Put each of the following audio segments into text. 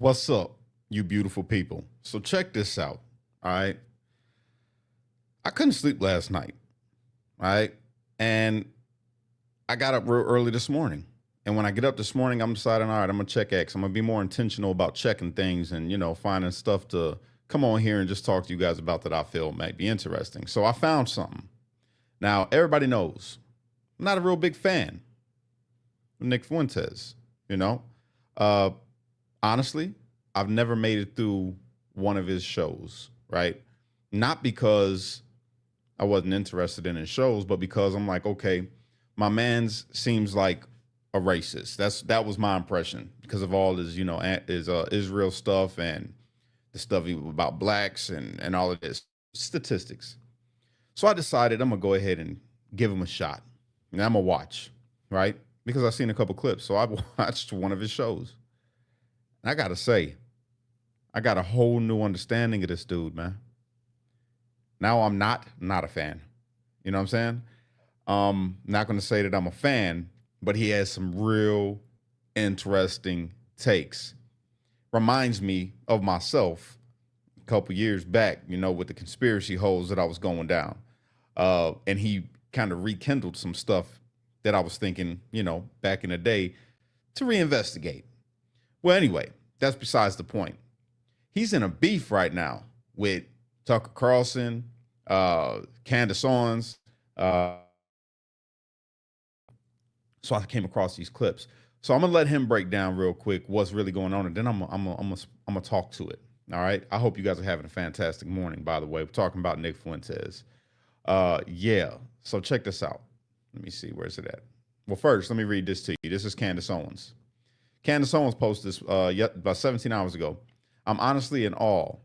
What's up, you beautiful people? So check this out. All right. I couldn't sleep last night. All right. And I got up real early this morning. And when I get up this morning, I'm deciding, all right, I'm gonna check X. I'm gonna be more intentional about checking things and finding stuff to come on here and just talk to you guys about that I feel might be interesting. So I found something. Now, everybody knows I'm not a real big fan of Nick Fuentes, you know. Uh Honestly, I've never made it through one of his shows, right? Not because I wasn't interested in his shows, but because I'm like, okay, my man's seems like a racist. That was my impression because of all his, his Israel stuff and the stuff about blacks and all of this statistics. So I decided I'm gonna go ahead and give him a shot, and I'm gonna watch, right? Because I've seen a couple clips, so I watched one of his shows. And I gotta say, I got a whole new understanding of this dude, man. Now I'm not a fan. You know what I'm saying? Not gonna say that I'm a fan, but he has some real interesting takes. Reminds me of myself a couple years back, with the conspiracy holes that I was going down. And he kind of rekindled some stuff that I was thinking, back in the day to reinvestigate. Well, anyway, that's besides the point. He's in a beef right now with Tucker Carlson, Candace Owens. So I came across these clips. So I'm gonna let him break down real quick what's really going on, and then I'm gonna talk to it. All right. I hope you guys are having a fantastic morning. By the way, we're talking about Nick Fuentes. Yeah. So check this out. Let me see. Where's it at? Well, first, let me read this to you. This is Candace Owens. Candace Owens posted this about 17 hours ago. I'm honestly in awe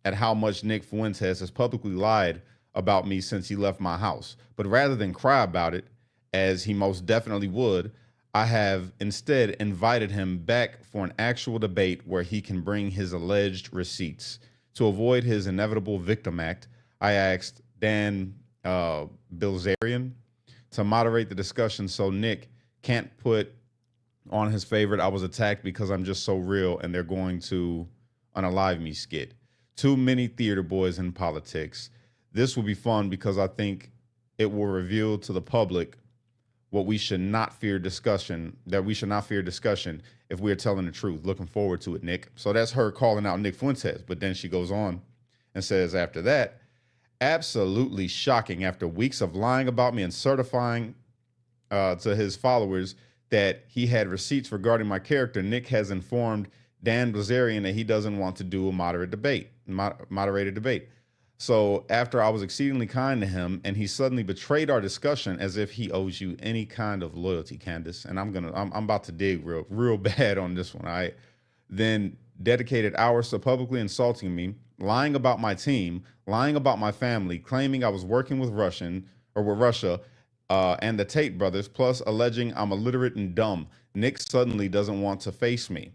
at how much Nick Fuentes has publicly lied about me since he left my house. But rather than cry about it, as he most definitely would, I have instead invited him back for an actual debate where he can bring his alleged receipts. To avoid his inevitable victim act, I asked Dan Bilzerian to moderate the discussion so Nick can't put on his favorite "I was attacked because I'm just so real and they're going to unalive me" skit. Too many theater boys in politics. This will be fun because I think it will reveal to the public what we should not fear discussion, that we should not fear discussion if we are telling the truth. Looking forward to it, Nick. So that's her calling out Nick Fuentes. But then she goes on and says after that, absolutely shocking after weeks of lying about me and certifying to his followers that he had receipts regarding my character. Nick has informed Dan Bilzerian that he doesn't want to do a moderated debate. So after I was exceedingly kind to him, and he suddenly betrayed our discussion as if he owes you any kind of loyalty, Candace. And I'm about to dig real bad on this one. All right. Then dedicated hours to publicly insulting me, lying about my team, lying about my family, claiming I was working with Russia, and the Tate brothers, plus alleging I'm illiterate and dumb. Nick suddenly doesn't want to face me.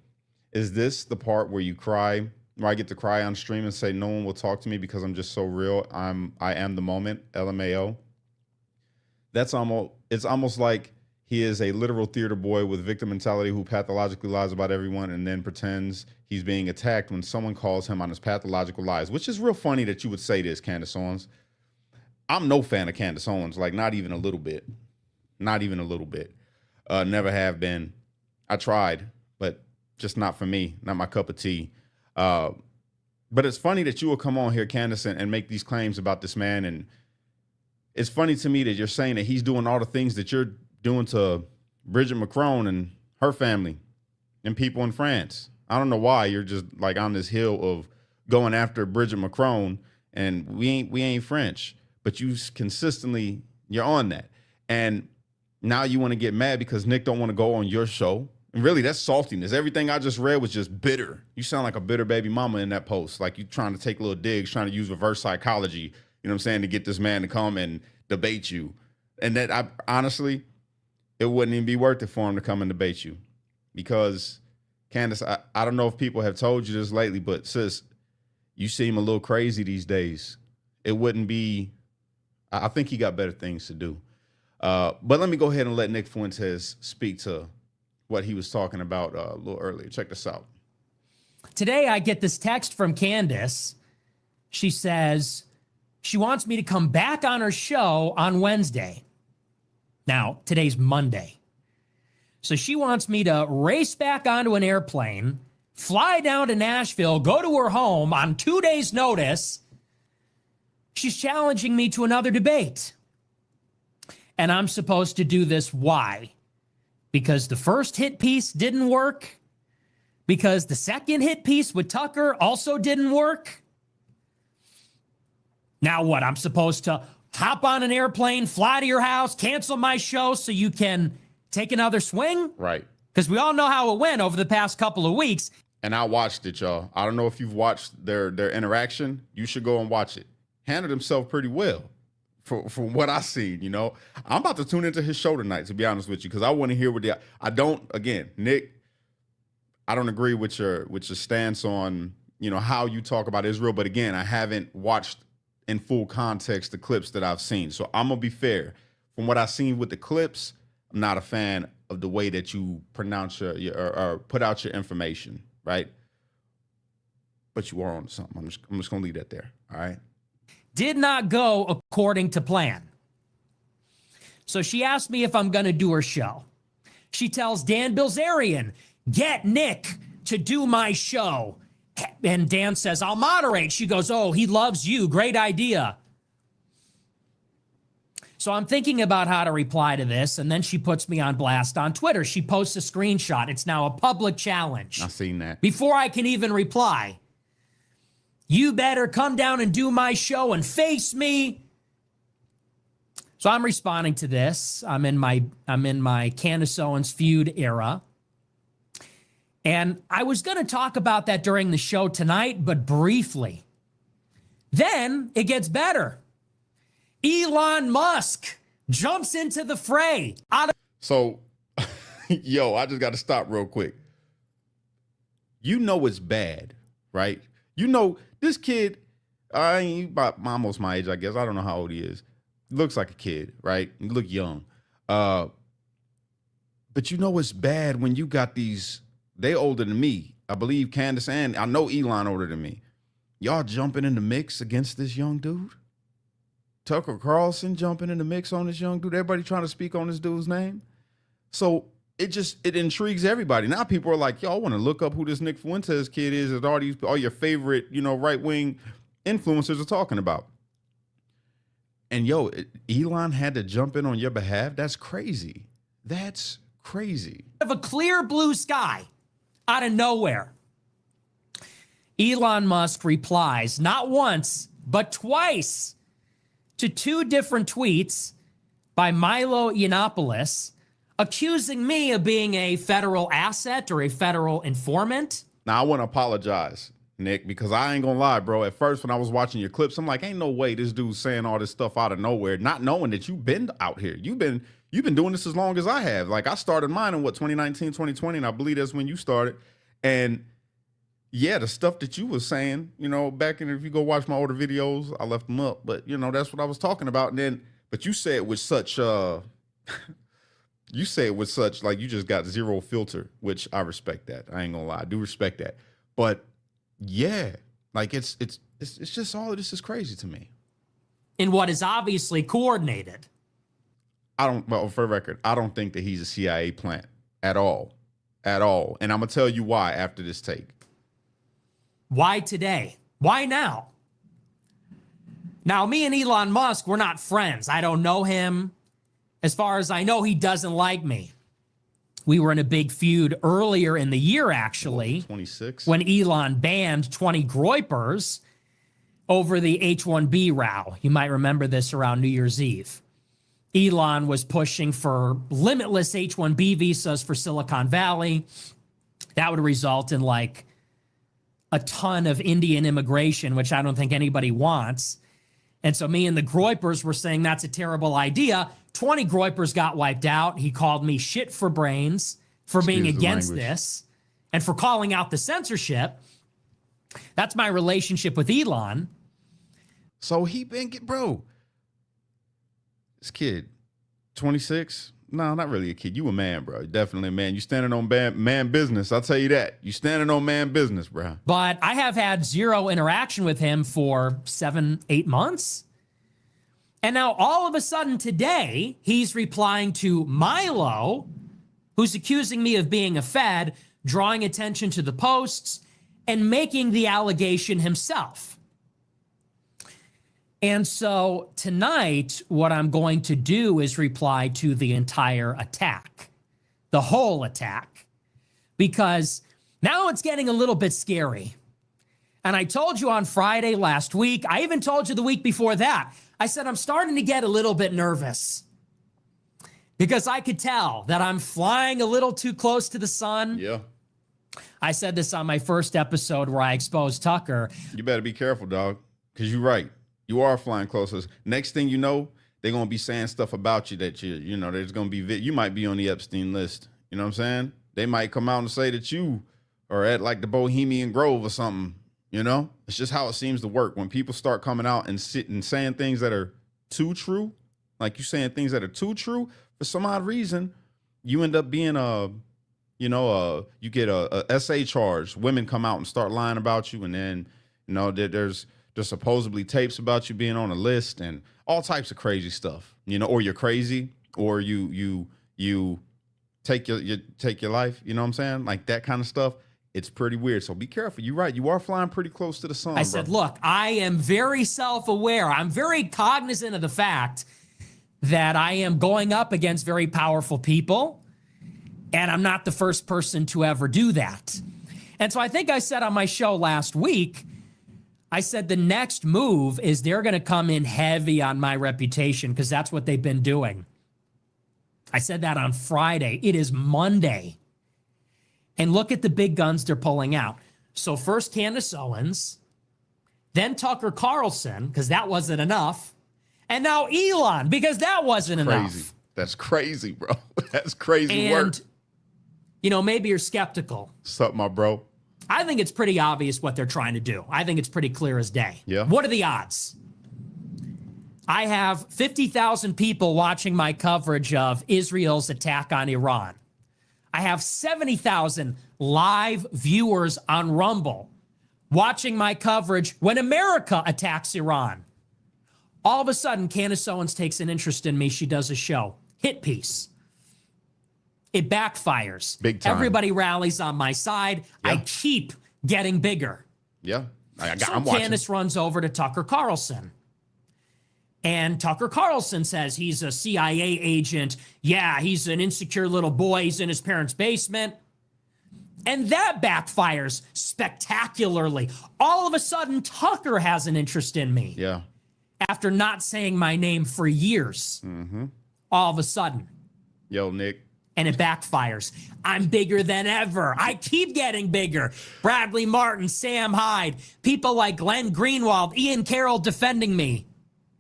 Is this the part where you cry, where I get to cry on stream and say no one will talk to me because I'm just so real? I am the moment, LMAO. It's almost like he is a literal theater boy with victim mentality who pathologically lies about everyone and then pretends he's being attacked when someone calls him on his pathological lies, which is real funny that you would say this, Candace Owens. I'm no fan of Candace Owens, like not even a little bit. Not even a little bit. Never have been. I tried, but just not for me, not my cup of tea. But it's funny that you will come on here, Candace, and make these claims about this man. And it's funny to me that you're saying that he's doing all the things that you're doing to Bridget Macron and her family and people in France. I don't know why you're just like on this hill of going after Bridget Macron, and we ain't French. But you're on that. And now you want to get mad because Nick don't want to go on your show. And really, that's saltiness. Everything I just read was just bitter. You sound like a bitter baby mama in that post. Like you trying to take little digs, trying to use reverse psychology, you know what I'm saying, to get this man to come and debate you. And that, honestly, it wouldn't even be worth it for him to come and debate you. Because, Candace, I don't know if people have told you this lately, but sis, you seem a little crazy these days. It wouldn't be... I think he got better things to do. But let me go ahead and let Nick Fuentes speak to what he was talking about a little earlier. Check this out. today I get this text from Candace. She says she wants me to come back on her show on Wednesday. Now, today's Monday. So she wants me to race back onto an airplane, fly down to Nashville, go to her home on 2 days' notice. She's challenging me to another debate. And I'm supposed to do this. Why? Because the first hit piece didn't work? Because the second hit piece with Tucker also didn't work? Now what? I'm supposed to hop on an airplane, fly to your house, cancel my show so you can take another swing? Right. Because we all know how it went over the past couple of weeks. And I watched it, y'all. I don't know if you've watched their interaction. You should go and watch it. Handled himself pretty well from what I seen, you know. I'm about to tune into his show tonight, to be honest with you, because I want to hear what I don't, again, Nick, I don't agree with your stance on, you know, how you talk about Israel. But again, I haven't watched in full context the clips that I've seen. So I'm going to be fair. From what I've seen with the clips, I'm not a fan of the way that you pronounce or put out your information, right? But you are on something. I'm just going to leave that there, all right? Did not go according to plan. So she asked me if I'm going to do her show. She tells Dan Bilzerian, get Nick to do my show. And Dan says, I'll moderate. She goes, oh, he loves you. Great idea. So I'm thinking about how to reply to this, and then she puts me on blast on Twitter. She posts a screenshot. It's now a public challenge. I've seen that. Before I can even reply, you better come down and do my show and face me. So I'm responding to this. I'm in my Candace Owens feud era. And I was going to talk about that during the show tonight, but briefly. Then it gets better. Elon Musk jumps into the fray. So, yo, I just got to stop real quick. You know it's bad, right? You know this kid, he's about almost my age, I guess. I don't know how old he is. He looks like a kid, right? He look young. But you know it's bad when you got these, they older than me. I believe Candace and I know Elon older than me. Y'all jumping in the mix against this young dude? Tucker Carlson jumping in the mix on this young dude. Everybody trying to speak on this dude's name. So it intrigues everybody. Now people are like, yo, I want to look up who this Nick Fuentes kid is that all your favorite, you know, right-wing influencers are talking about. And yo, Elon had to jump in on your behalf. That's crazy. That's crazy. Of a clear blue sky out of nowhere. Elon Musk replies not once, but twice to two different tweets by Milo Yiannopoulos accusing me of being a federal asset or a federal informant. Now, I want to apologize, Nick, because I ain't gonna lie, bro. At first, when I was watching your clips, I'm like, ain't no way this dude's saying all this stuff out of nowhere, not knowing that you've been out here. You've been doing this as long as I have. Like, I started mine in, 2019, 2020, and I believe that's when you started. And yeah, the stuff that you was saying, you know, back in, if you go watch my older videos, I left them up, but you know, that's what I was talking about. And then, but you say it with such, like you just got zero filter, which I respect that. I ain't gonna lie. I do respect that. But yeah, like it's just all of this is crazy to me. In what is obviously coordinated. Well, for the record, I don't think that he's a CIA plant at all. And I'm gonna tell you why after this take. Why today? Why now? Now, me and Elon Musk, we're not friends. I don't know him. As far as I know, he doesn't like me. We were in a big feud earlier in the year, actually. 26. When Elon banned 20 groypers over the H-1B row. You might remember this around New Year's Eve. Elon was pushing for limitless H-1B visas for Silicon Valley. That would result in like a ton of Indian immigration, which I don't think anybody wants. And so me and the groypers were saying that's a terrible idea. 20 groypers got wiped out. He called me shit for brains for being against this and for calling out the censorship. That's my relationship with Elon. So bro, this kid, 26, No, not really a kid. You a man, bro. Definitely a man. You standing on man business. I'll tell you that. You standing on man business, bro. But I have had zero interaction with him for 7, 8 months. And now all of a sudden today, he's replying to Milo, who's accusing me of being a Fed, drawing attention to the posts, and making the allegation himself. And so tonight, what I'm going to do is reply to the entire attack, the whole attack, because now it's getting a little bit scary. And I told you on Friday last week, I even told you the week before that, I said, I'm starting to get a little bit nervous because I could tell that I'm flying a little too close to the sun. Yeah. I said this on my first episode where I exposed Tucker. You better be careful, dog, because you're right. You are flying closer. Next thing you know, they're going to be saying stuff about you that you know, there's going to be, you might be on the Epstein list. You know what I'm saying? They might come out and say that you are at like the Bohemian Grove or something. You know, it's just how it seems to work. When people start coming out and saying things that are too true, like you saying things that are too true, for some odd reason, you end up being you get a SA charge. Women come out and start lying about you, and then there's supposedly tapes about you being on a list and all types of crazy stuff. Or you're crazy, or you take your life. You know what I'm saying? Like that kind of stuff. It's pretty weird. So be careful. You're right. You are flying pretty close to the sun. I said, look, I am very self-aware. I'm very cognizant of the fact that I am going up against very powerful people, and I'm not the first person to ever do that. And so I think I said on my show last week, I said the next move is they're going to come in heavy on my reputation because that's what they've been doing. I said that on Friday. It is Monday. And look at the big guns they're pulling out. So first Candace Owens, then Tucker Carlson, because that wasn't enough, and now Elon, because that wasn't enough. That's crazy, bro. That's crazy work. And, maybe you're skeptical. What's up, my bro? I think it's pretty obvious what they're trying to do. I think it's pretty clear as day. Yeah. What are the odds? I have 50,000 people watching my coverage of Israel's attack on Iran. I have 70,000 live viewers on Rumble watching my coverage when America attacks Iran. All of a sudden, Candace Owens takes an interest in me. She does a show. Hit piece. It backfires. Big time. Everybody rallies on my side. Yeah. I keep getting bigger. Yeah. I'm watching. Candace runs over to Tucker Carlson. And Tucker Carlson says he's a CIA agent. Yeah, he's an insecure little boy. He's in his parents' basement. And that backfires spectacularly. All of a sudden, Tucker has an interest in me. Yeah. After not saying my name for years. Mm-hmm. All of a sudden. Yo, Nick. And it backfires. I'm bigger than ever. I keep getting bigger. Bradley Martin, Sam Hyde, people like Glenn Greenwald, Ian Carroll defending me.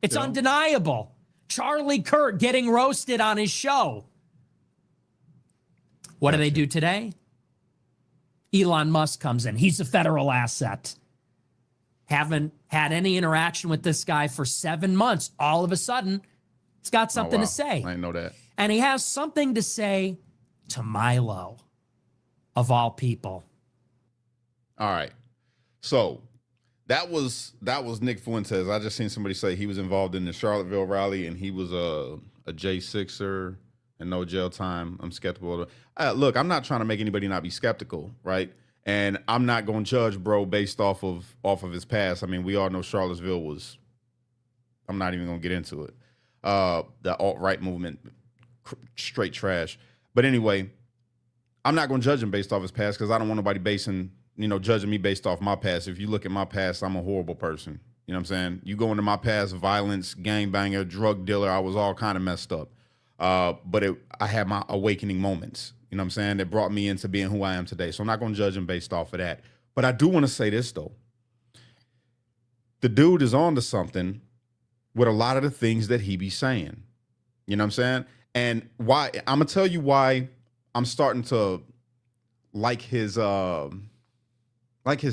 It's undeniable. Charlie Kirk getting roasted on his show. What do they do today? Elon Musk comes in. He's a federal asset. Haven't had any interaction with this guy for 7 months. All of a sudden, he's got something to say. I didn't know that. And he has something to say to Milo, of all people. All right. So that was Nick Fuentes. I just seen somebody say he was involved in the Charlottesville rally and he was a J6er and no jail time. I'm skeptical. Look, I'm not trying to make anybody not be skeptical, right? And I'm not going to judge bro based off of his past. I mean, we all know Charlottesville was, I'm not even going to get into it. The alt-right movement, straight trash. But anyway, I'm not going to judge him based off his past because I don't want nobody judging me based off my past. If you look at my past, I'm a horrible person. You know what I'm saying? You go into my past, violence, gangbanger, drug dealer, I was all kind of messed up. But I had my awakening moments, you know what I'm saying, that brought me into being who I am today. So I'm not going to judge him based off of that. But I do want to say this, though. The dude is on to something with a lot of the things that he be saying. You know what I'm saying? And why I'm going to tell you why I'm starting to like his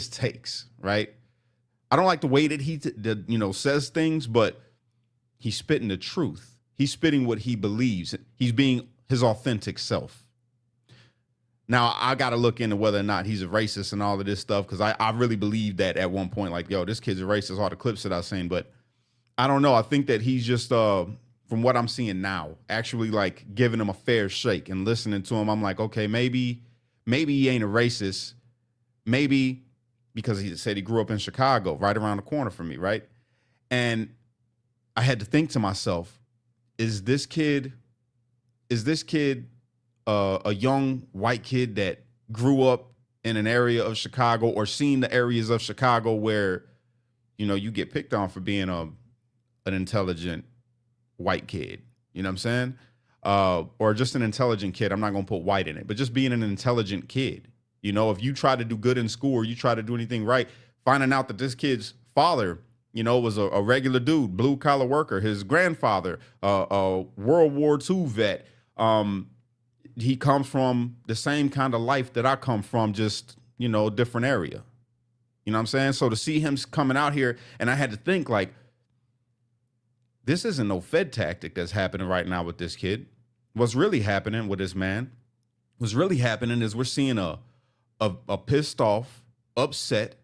takes, right? I don't like the way that he says things, but he's spitting the truth. He's spitting what he believes. He's being his authentic self. Now, I got to look into whether or not he's a racist and all of this stuff, because I really believe that at one point, like, yo, this kid's a racist, all the clips that I've seen. But I don't know. I think that he's just, from what I'm seeing now, actually like giving him a fair shake and listening to him. I'm like, okay, maybe he ain't a racist. Maybe because he said he grew up in Chicago, right around the corner from me, right? And I had to think to myself, is this kid a young white kid that grew up in an area of Chicago, or seen the areas of Chicago where, you know, you get picked on for being an intelligent white kid, you know what I'm saying? Or just an intelligent kid. I'm not going to put white in it, but just being an intelligent kid. You know, if you try to do good in school, or you try to do anything right, finding out that this kid's father, you know, was a regular dude, blue collar worker, his grandfather, a World War II vet. He comes from the same kind of life that I come from, just, you know, different area. You know what I'm saying? So to see him coming out here, and I had to think, like, this isn't no Fed tactic that's happening right now with this kid. What's really happening with this man, what's really happening is we're seeing a pissed off, upset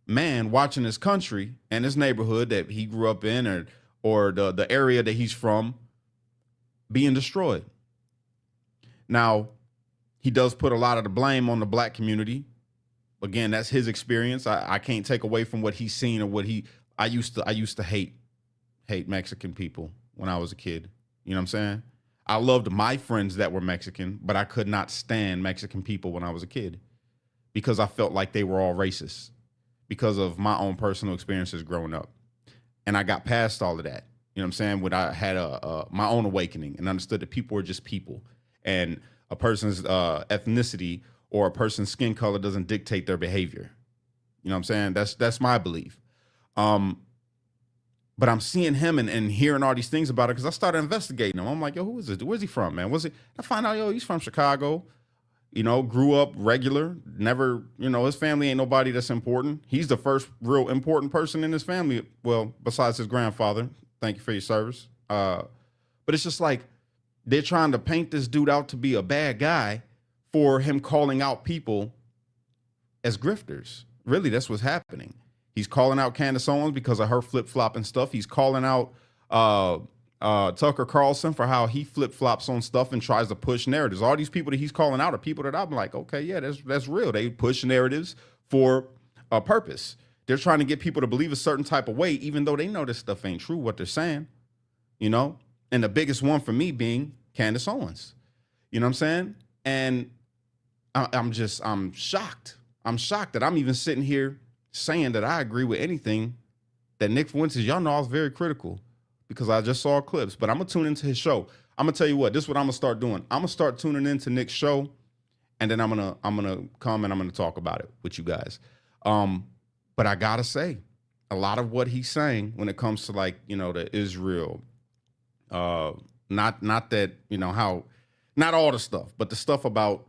man watching his country and his neighborhood that he grew up in, or the area that he's from, being destroyed. Now, he does put a lot of the blame on the black community. Again, that's his experience. I can't take away from what he's seen, or what I used to hate Mexican people when I was a kid. You know what I'm saying? I loved my friends that were Mexican, but I could not stand Mexican people when I was a kid, because I felt like they were all racist because of my own personal experiences growing up. And I got past all of that. You know what I'm saying? When I had my own awakening and understood that people are just people, and a person's ethnicity or a person's skin color doesn't dictate their behavior. You know what I'm saying? That's my belief. But I'm seeing him and hearing all these things about it, because I started investigating him. I'm like, yo, who is this? Where's he from, man? I find out, yo, he's from Chicago. You know, grew up regular, never, you know, his family ain't nobody that's important. He's the first real important person in his family. Well, besides his grandfather. Thank you for your service. But it's just like, they're trying to paint this dude out to be a bad guy for him calling out people as grifters. Really, that's what's happening. He's calling out Candace Owens because of her flip-flopping stuff. He's calling out Tucker Carlson for how he flip-flops on stuff and tries to push narratives. All these people that he's calling out are people that I'm like, okay, yeah, that's real. They push narratives for a purpose. They're trying to get people to believe a certain type of way, even though they know this stuff ain't true, what they're saying, you know? And the biggest one for me being Candace Owens. You know what I'm saying? And I'm shocked. I'm shocked that I'm even sitting here saying that I agree with anything that Nick Fuentes. Y'all know I was very critical because I just saw clips, but I'm going to tune into his show. I'm going to tell you what, this is what I'm going to start doing. I'm going to start tuning into Nick's show, and then I'm going to come and I'm going to talk about it with you guys. But I got to say, a lot of what he's saying when it comes to, like, you know, the Israel, not that, you know, how, not all the stuff, but the stuff about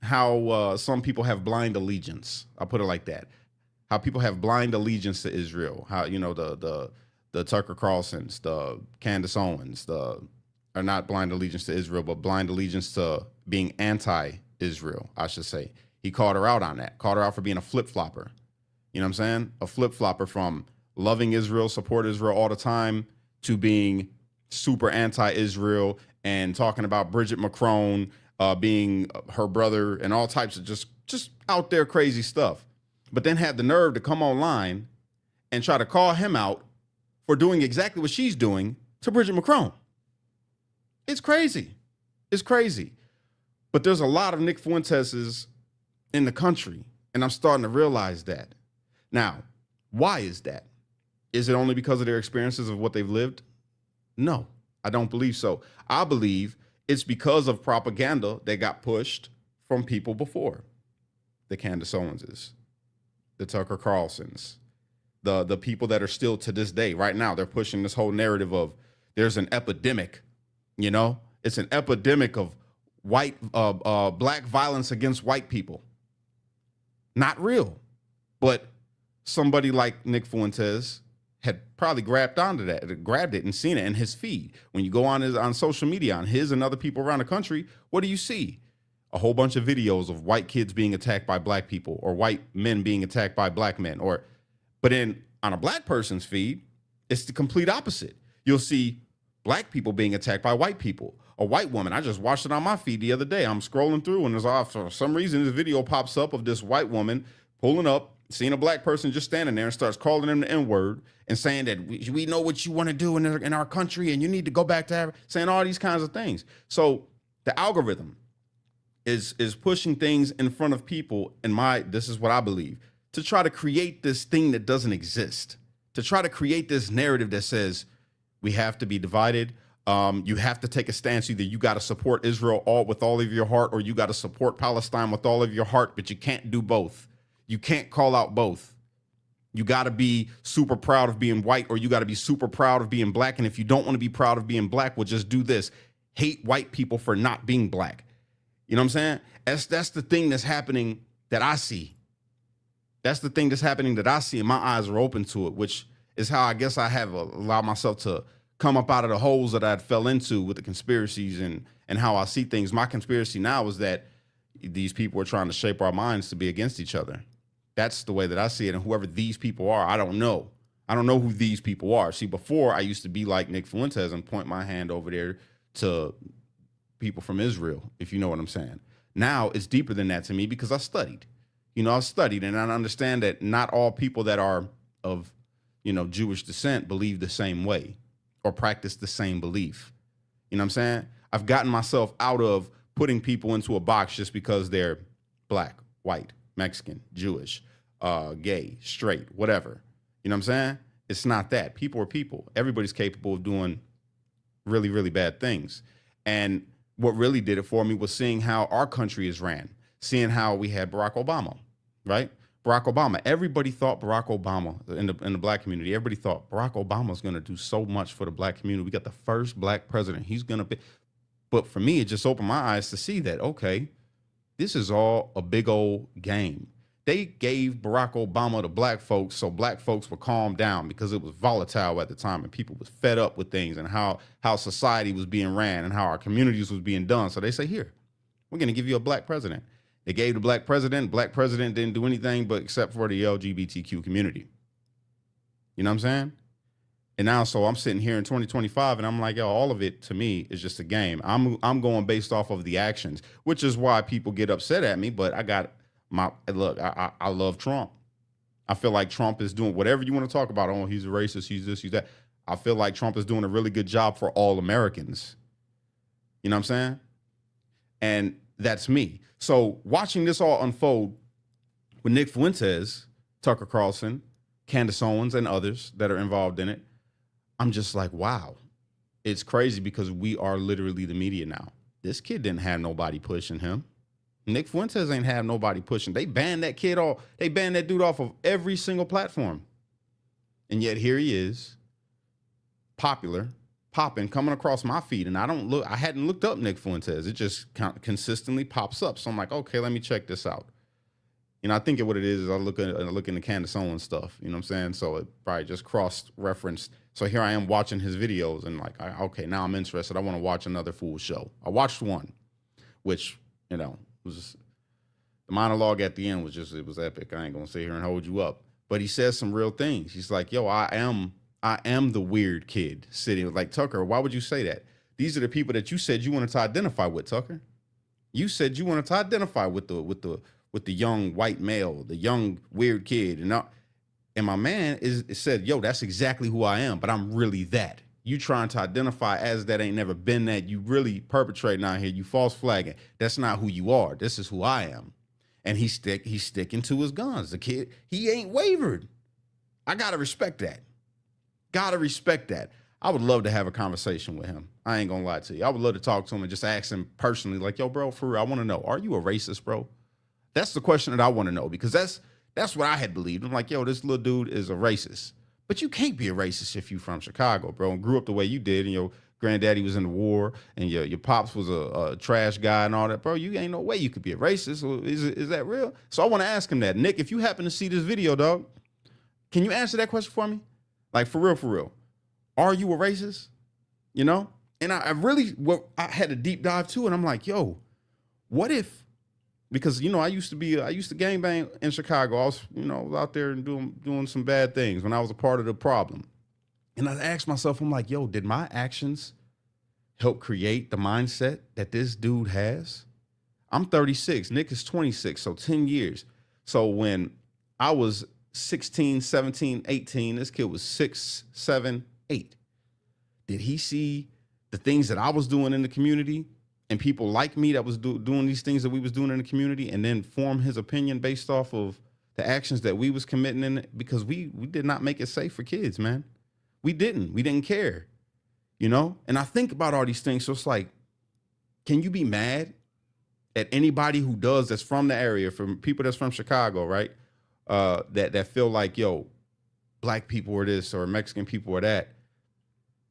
how some people have blind allegiance. I'll put it like that. How people have blind allegiance to Israel. How, you know, the Tucker Carlsons, the Candace Owens, are not blind allegiance to Israel, but blind allegiance to being anti-Israel, I should say. He called her out on that. Called her out for being a flip-flopper. You know what I'm saying? A flip-flopper from loving Israel, support Israel all the time, to being super anti-Israel and talking about Bridget Macron being her brother and all types of just out there crazy stuff. But then had the nerve to come online and try to call him out for doing exactly what she's doing to Bridget Macron. It's crazy. It's crazy. But there's a lot of Nick Fuenteses in the country, and I'm starting to realize that. Now, why is that? Is it only because of their experiences of what they've lived? No, I don't believe so. I believe it's because of propaganda that got pushed from people before. The Candace Owenses, the Tucker Carlsons, the people that are still to this day, right now, they're pushing this whole narrative of there's an epidemic, you know? It's an epidemic of black violence against white people. Not real. But somebody like Nick Fuentes had probably grabbed it and seen it in his feed. When you go on social media, on his and other people around the country, what do you see? A whole bunch of videos of white kids being attacked by black people, or white men being attacked by black men. But then on a black person's feed, it's the complete opposite. You'll see black people being attacked by white people. A white woman, I just watched it on my feed the other day. I'm scrolling through and for some reason this video pops up of this white woman pulling up, seeing a black person just standing there, and starts calling them the N-word and saying that we know what you want to do in our country and you need to go back to saying all these kinds of things. So the algorithm is pushing things in front of people, this is what I believe, to try to create this thing that doesn't exist, to try to create this narrative that says we have to be divided. You have to take a stance. Either you got to support Israel with all of your heart, or you got to support Palestine with all of your heart, but you can't do both. You can't call out both. You got to be super proud of being white, or you got to be super proud of being black. And if you don't want to be proud of being black, well, just do this. Hate white people for not being black. You know what I'm saying? That's the thing that's happening that I see. That's the thing that's happening that I see, and my eyes are open to it, which is how I guess I have allowed myself to come up out of the holes that I fell into with the conspiracies and how I see things. My conspiracy now is that these people are trying to shape our minds to be against each other. That's the way that I see it. And whoever these people are, I don't know. I don't know who these people are. See, before I used to be like Nick Fuentes and point my hand over there to people from Israel, if you know what I'm saying. Now it's deeper than that to me because I studied. I've studied, and I understand that not all people that are of, Jewish descent believe the same way or practice the same belief. You know what I'm saying? I've gotten myself out of putting people into a box just because they're black, white, Mexican, Jewish, gay, straight, whatever. You know what I'm saying? It's not that. People are people. Everybody's capable of doing really, really bad things. And what really did it for me was seeing how our country is ran, seeing how we had Barack Obama, right? Barack Obama. Everybody thought Barack Obama, in the black community, everybody thought Barack Obama is going to do so much for the black community. We got the first black president. He's going to be. But for me, it just opened my eyes to see that, okay, this is all a big old game. They gave Barack Obama to black folks so black folks would calm down because it was volatile at the time and people was fed up with things and how society was being ran and how our communities was being done. So they say, here, we're going to give you a black president. They gave the black president. Black president didn't do anything but except for the LGBTQ community. You know what I'm saying? And now, so I'm sitting here in 2025 and I'm like, yo, all of it to me is just a game. I'm going based off of the actions, which is why people get upset at me. But I love Trump. I feel like Trump is doing whatever you want to talk about. Oh, he's a racist. He's this, he's that. I feel like Trump is doing a really good job for all Americans. You know what I'm saying? And that's me. So watching this all unfold with Nick Fuentes, Tucker Carlson, Candace Owens, and others that are involved in it, I'm just like, wow, it's crazy because we are literally the media now. This kid didn't have nobody pushing him. Nick Fuentes ain't have nobody pushing. They banned that kid off. They banned that dude off of every single platform. And yet here he is, popular, popping, coming across my feed. And I hadn't looked up Nick Fuentes. It just consistently pops up. So I'm like, okay, let me check this out. I think what it is I look into Candace Owens stuff. You know what I'm saying? So it probably just cross-referenced. So here I am watching his videos and like, okay, now I'm interested. I want to watch another fool show. I watched one, which, was the monologue at the end it was epic. I ain't going to sit here and hold you up. But he says some real things. He's like, yo, I am the weird kid sitting like, Tucker, why would you say that? These are the people that you said you wanted to identify with, Tucker. You said you wanted to identify with the young white male, the young weird kid. And my man said, yo, that's exactly who I am, but I'm really that. You trying to identify as that ain't never been that. You really perpetrating out here. You false flagging. That's not who you are. This is who I am. And he's sticking to his guns. The kid, he ain't wavered. I got to respect that. Got to respect that. I would love to have a conversation with him. I ain't going to lie to you. I would love to talk to him and just ask him personally, like, yo, bro, for real, I want to know, are you a racist, bro? That's the question that I want to know because that's what I had believed. I'm like, yo, this little dude is a racist. But you can't be a racist if you from Chicago, bro, and grew up the way you did, and your granddaddy was in the war, and your pops was a trash guy and all that, bro. You ain't no way you could be a racist. Is that real? So I want to ask him that. Nick, if you happen to see this video, dog, can you answer that question for me? Like, for real, are you a racist? You know? And I I had a deep dive too, and I'm like, yo, what if, because, you know, I used to gangbang in Chicago. I was, you know, out there and doing some bad things when I was a part of the problem. And I asked myself, I'm like, yo, did my actions help create the mindset that this dude has? I'm 36, Nick is 26, so 10 years. So when I was 16, 17, 18, this kid was 6, 7, 8. Did he see the things that I was doing in the community and people like me that was doing these things that we was doing in the community, and then form his opinion based off of the actions that we was committing in it? Because we did not make it safe for kids, man. We didn't care, you know? And I think about all these things. So it's like, can you be mad at anybody who does, that's from the area, from people that's from Chicago, right? That feel like, yo, black people are this or Mexican people are that.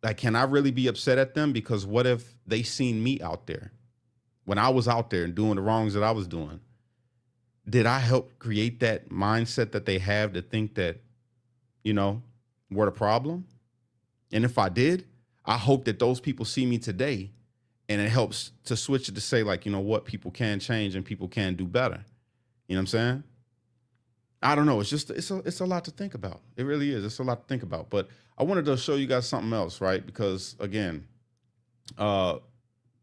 Like, can I really be upset at them? Because what if they seen me out there when I was out there and doing the wrongs that I was doing? Did I help create that mindset that they have to think that, you know, we're the problem? And if I did, I hope that those people see me today, and it helps to switch it to say, like, you know what, people can change and people can do better. You know what I'm saying? I don't know. It's just, it's a lot to think about. It really is. It's a lot to think about. But I wanted to show you guys something else, right? Because again,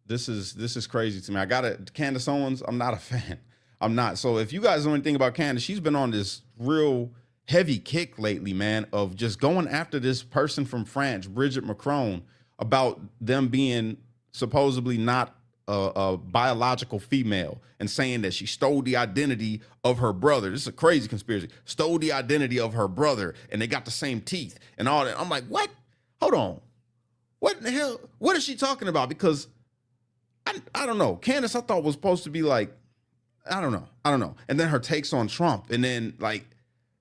this is crazy to me. I got it. Candace Owens, I'm not a fan. I'm not. So if you guys know anything about Candace, she's been on this real heavy kick lately, man, of just going after this person from France, Bridget Macron, about them being supposedly not a biological female, and saying that she stole the identity of her brother. This is a crazy conspiracy. Stole the identity of her brother, and they got the same teeth and all that. I'm like, what? Hold on. What in the hell? What is she talking about? Because I don't know. Candace, I thought was supposed to be like, I don't know. And then her takes on Trump, and then like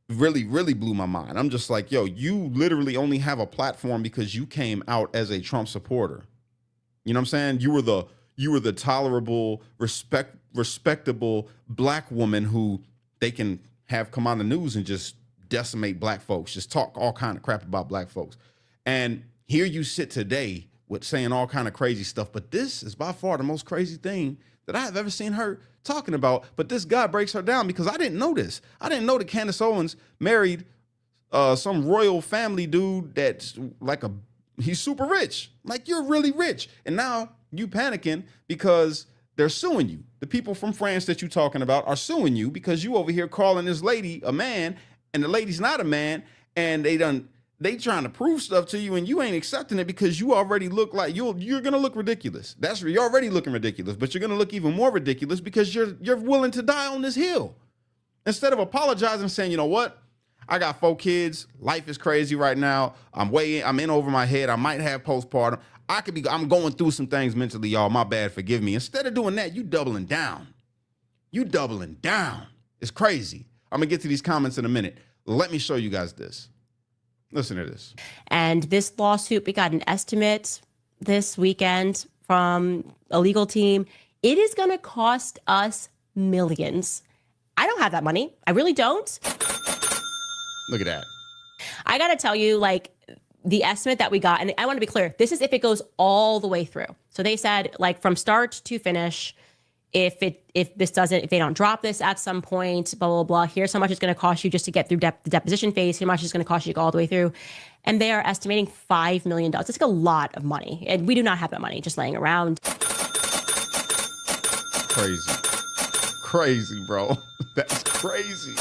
really blew my mind. I'm just like, yo, you literally only have a platform because you came out as a Trump supporter. You know what I'm saying? You were the tolerable, respectable black woman who they can have come on the news and just decimate black folks, just talk all kind of crap about black folks. And here you sit today with saying all kind of crazy stuff. But this is by far the most crazy thing that I have ever seen her talking about. But this guy breaks her down, because I didn't know this. I didn't know that Candace Owens married some royal family dude that's like he's super rich. Like, you're really rich. And now you panicking because they're suing you. The people from France that you're talking about are suing you because you over here calling this lady a man, and the lady's not a man, and they trying to prove stuff to you, and you ain't accepting it because you already look like you're gonna look ridiculous. You're already looking ridiculous, but you're gonna look even more ridiculous because you're willing to die on this hill. Instead of apologizing and saying, you know what? I got 4 kids. Life is crazy right now. I'm in over my head. I might have postpartum. I'm going through some things mentally, y'all. My bad. Forgive me. Instead of doing that, you doubling down. It's crazy. I'm going to get to these comments in a minute. Let me show you guys this. Listen to this. And this lawsuit, we got an estimate this weekend from a legal team. It is going to cost us millions. I don't have that money. I really don't. Look at that. I got to tell you, like, the estimate that we got, and I want to be clear, this is if it goes all the way through. So they said, like, from start to finish, if they don't drop this at some point, blah, blah, blah, here's how much it's going to cost you just to get through the deposition phase, how much it's going to cost you to go all the way through. And they are estimating $5 million. It's like a lot of money. And we do not have that money just laying around. Crazy, bro. That's crazy.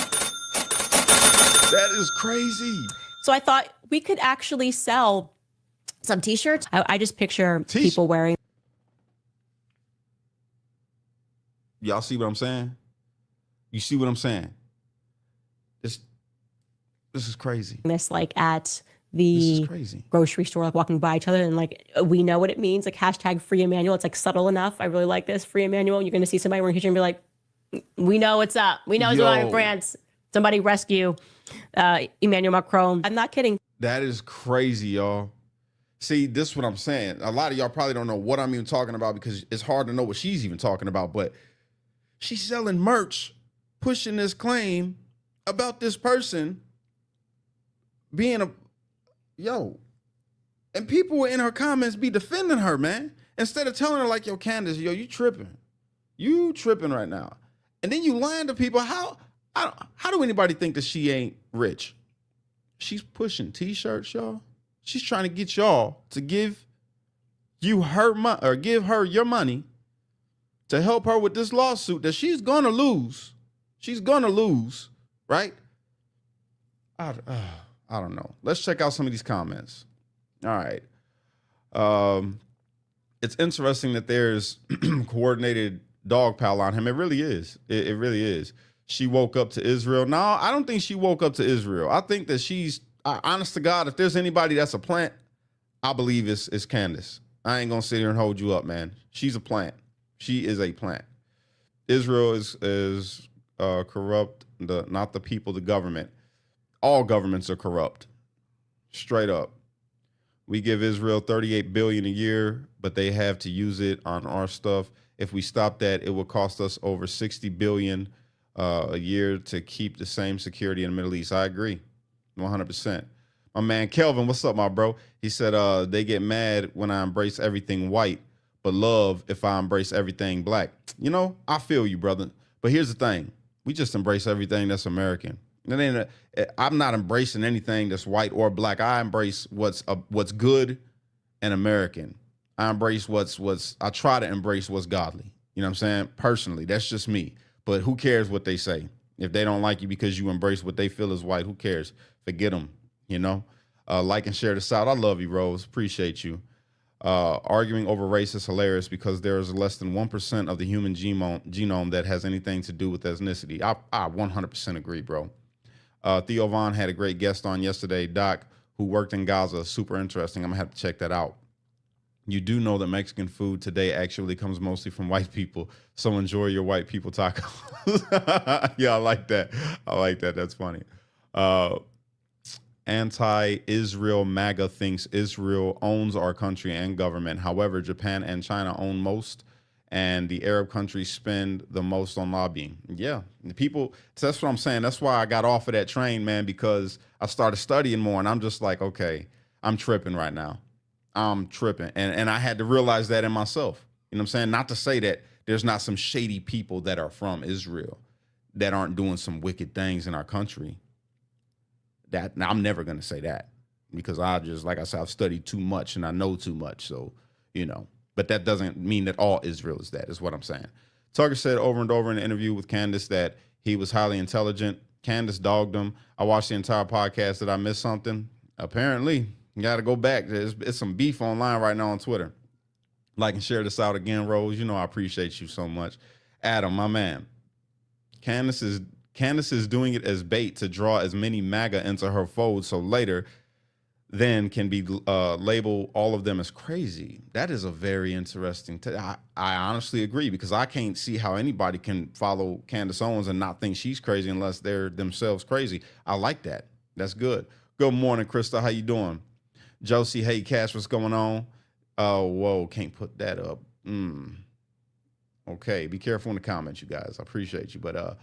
That is crazy. So I thought we could actually sell some t-shirts. I just picture people wearing. Y'all see what I'm saying? You see what I'm saying? This is crazy. This, like, at the grocery store, like walking by each other, and like, we know what it means. Like, hashtag free Emmanuel. It's like subtle enough. I really like this. Free Emmanuel. You're going to see somebody wearing a t-shirt and be like, we know what's up. We know what's going on in France. Somebody rescue Emmanuel Macron. I'm not kidding. That is crazy, y'all. See, this is what I'm saying. A lot of y'all probably don't know what I'm even talking about because it's hard to know what she's even talking about. But she's selling merch, pushing this claim about this person being yo, and people in her comments be defending her, man. Instead of telling her like, yo, Candace, yo, you tripping. You tripping right now. And then you lying to people. How do anybody think that she ain't rich? She's pushing t-shirts, y'all. She's trying to get y'all to give you her money or give her your money to help her with this lawsuit that she's gonna lose. She's gonna lose, right? I don't know. Let's check out some of these comments. All right. It's interesting that there's coordinated dog pile on him. It really is. It really is. She woke up to Israel. No, I don't think she woke up to Israel. I think that she's, honest to God, if there's anybody that's a plant, I believe it's Candace. I ain't gonna sit here and hold you up, man. She's a plant. She is a plant. Israel is corrupt. Not the people, the government. All governments are corrupt. Straight up. We give Israel $38 billion a year, but they have to use it on our stuff. If we stop that, it would cost us over $60 billion a year to keep the same security in the Middle East. I agree, 100%. My man Kelvin, what's up, my bro? He said they get mad when I embrace everything white, but love if I embrace everything black. You know, I feel you, brother. But here's the thing: we just embrace everything that's American. I'm not embracing anything that's white or black. I embrace what's good and American. I embrace I try to embrace what's godly. You know what I'm saying? Personally, that's just me. But who cares what they say? If they don't like you because you embrace what they feel is white, who cares? Forget them, you know? Like and share this out. I love you, Rose. Appreciate you. Arguing over race is hilarious because there is less than 1% of the human genome that has anything to do with ethnicity. I 100% agree, bro. Theo Vaughn had a great guest on yesterday, Doc, who worked in Gaza. Super interesting. I'm going to have to check that out. You do know that Mexican food today actually comes mostly from white people. So enjoy your white people tacos. Yeah, I like that. I like that. That's funny. Anti-Israel MAGA thinks Israel owns our country and government. However, Japan and China own most, and the Arab countries spend the most on lobbying. Yeah, the people, so that's what I'm saying. That's why I got off of that train, man, because I started studying more, and I'm just like, okay, I'm tripping right now. I'm tripping. And I had to realize that in myself. You know what I'm saying? Not to say that there's not some shady people that are from Israel that aren't doing some wicked things in our country. That now, I'm never going to say that because I just, like I said, I've studied too much and I know too much. So, you know, but that doesn't mean that all Israel is that, is what I'm saying. Tucker said over and over in the interview with Candace that he was highly intelligent. Candace dogged him. I watched the entire podcast. Did I miss something? Apparently. You got to go back. It's some beef online right now on Twitter. Like and share this out again, Rose. You know I appreciate you so much. Adam, my man. Candace is doing it as bait to draw as many MAGA into her fold so later then can be label all of them as crazy. That is a very interesting. I honestly agree because I can't see how anybody can follow Candace Owens and not think she's crazy unless they're themselves crazy. I like that. That's good. Good morning, Krista. How you doing? Josie, hey, Cash, what's going on? Oh, whoa, can't put that up. Okay, be careful in the comments, you guys. I appreciate you. But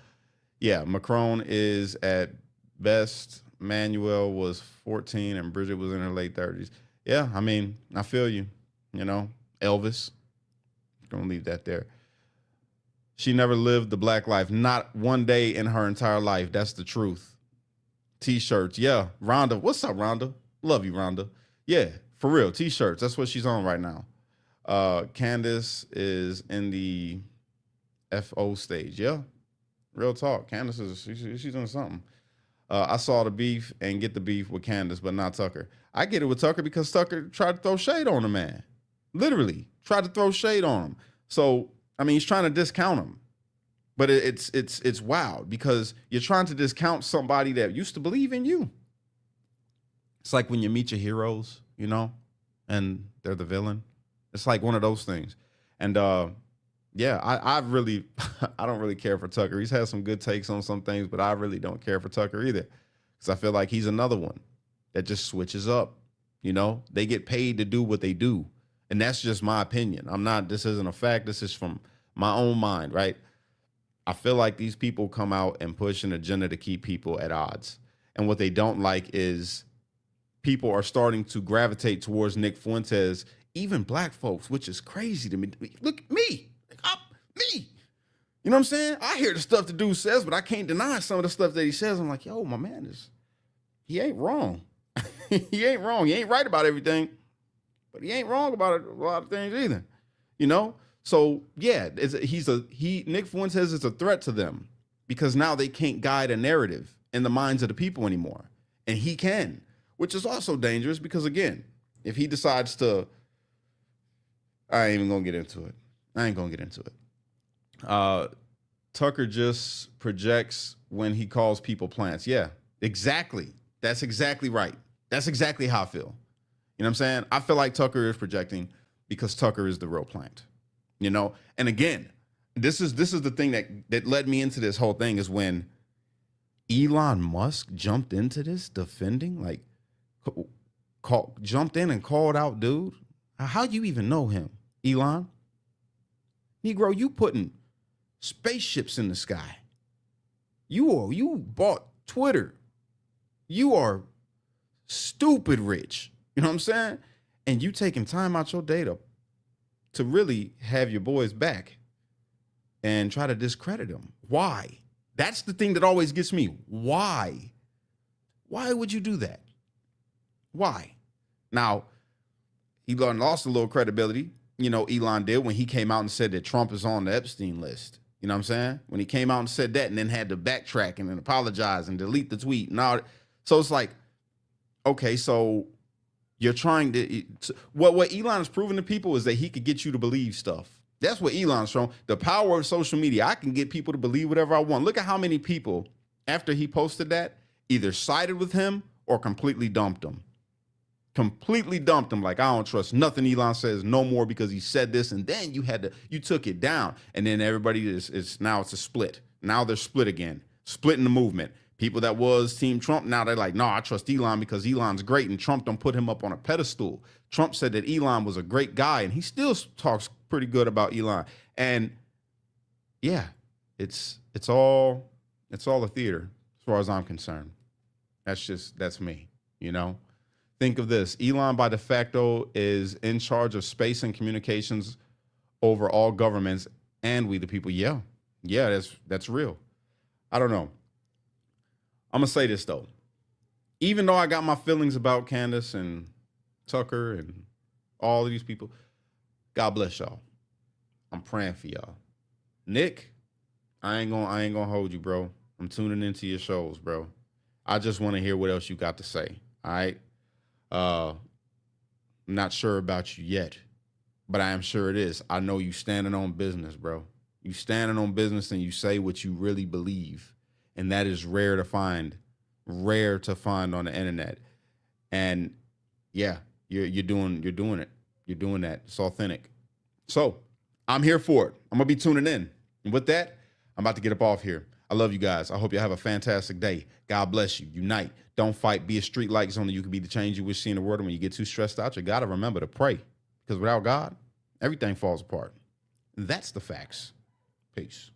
yeah, Macron is at best. Manuel was 14 and Bridget was in her late 30s. Yeah, I mean, I feel you. You know, Elvis. Gonna leave that there. She never lived the black life. Not one day in her entire life. That's the truth. T-shirts. Yeah, Rhonda. What's up, Rhonda? Love you, Rhonda. Yeah, for real. T-shirts. That's what she's on right now. Candace is in the FO stage. Yeah, real talk. Candace she's doing something. I saw the beef and get the beef with Candace, but not Tucker. I get it with Tucker because Tucker tried to throw shade on the man. Literally tried to throw shade on him. So, I mean, he's trying to discount him. But it's wild because you're trying to discount somebody that used to believe in you. It's like when you meet your heroes, you know, and they're the villain. It's like one of those things. And yeah, I really, I don't really care for Tucker. He's had some good takes on some things, but I really don't care for Tucker either. Because I feel like he's another one that just switches up. You know, they get paid to do what they do. And that's just my opinion. This isn't a fact. This is from my own mind, right? I feel like these people come out and push an agenda to keep people at odds. And what they don't like is people are starting to gravitate towards Nick Fuentes, even black folks, which is crazy to me. Look at me. Me. You know what I'm saying? I hear the stuff the dude says, but I can't deny some of the stuff that he says. I'm like, yo, my man he ain't wrong. He ain't wrong. He ain't right about everything, but he ain't wrong about a lot of things either. You know? So yeah, Nick Fuentes is a threat to them because now they can't guide a narrative in the minds of the people anymore. And he can, which is also dangerous because again, if he decides to, I ain't even gonna get into it. I ain't gonna get into it. Tucker just projects when he calls people plants. Yeah, exactly. That's exactly right. That's exactly how I feel. You know what I'm saying? I feel like Tucker is projecting because Tucker is the real plant. You know? And again, this is the thing that led me into this whole thing is when Elon Musk jumped into this defending, like jumped in and called out dude. How you even know him, Elon? Negro, you putting spaceships in the sky. You bought Twitter. You are stupid rich. You know what I'm saying? And you taking time out your data to really have your boys back and try to discredit them. Why? That's the thing that always gets me. Why? Why would you do that? Why? Now, Elon lost a little credibility. You know, Elon did when he came out and said that Trump is on the Epstein list. You know what I'm saying? When he came out and said that and then had to backtrack and then apologize and delete the tweet and all that. So it's like, okay, so you're trying to, what Elon has proven to people is that he could get you to believe stuff. That's what Elon's shown. The power of social media. I can get people to believe whatever I want. Look at how many people, after he posted that, either sided with him or completely dumped him. Completely dumped him. Like, I don't trust nothing Elon says no more because he said this. And then you took it down. And then everybody now it's a split. Now they're split again. Split in the movement. People that was Team Trump, now they're like, no, I trust Elon because Elon's great. And Trump don't put him up on a pedestal. Trump said that Elon was a great guy. And he still talks pretty good about Elon. And yeah, it's all a theater as far as I'm concerned. That's me, you know? Think of this. Elon, by de facto, is in charge of space and communications over all governments and we the people. Yeah, that's real. I don't know. I'm going to say this, though. Even though I got my feelings about Candace and Tucker and all of these people, God bless y'all. I'm praying for y'all. Nick, I ain't gonna hold you, bro. I'm tuning into your shows, bro. I just want to hear what else you got to say, all right? I'm not sure about you yet, but I am sure it is. I know you standing on business, bro. You standing on business and you say what you really believe. And that is rare to find on the internet. And yeah, you're doing it. You're doing that. It's authentic. So I'm here for it. I'm going to be tuning in. And with that, I'm about to get up off here. I love you guys. I hope you have a fantastic day. God bless you. Unite. Don't fight. Be a street light zone that you can be the change you wish to see in the world. And when you get too stressed out, you got to remember to pray. Because without God, everything falls apart. That's the facts. Peace.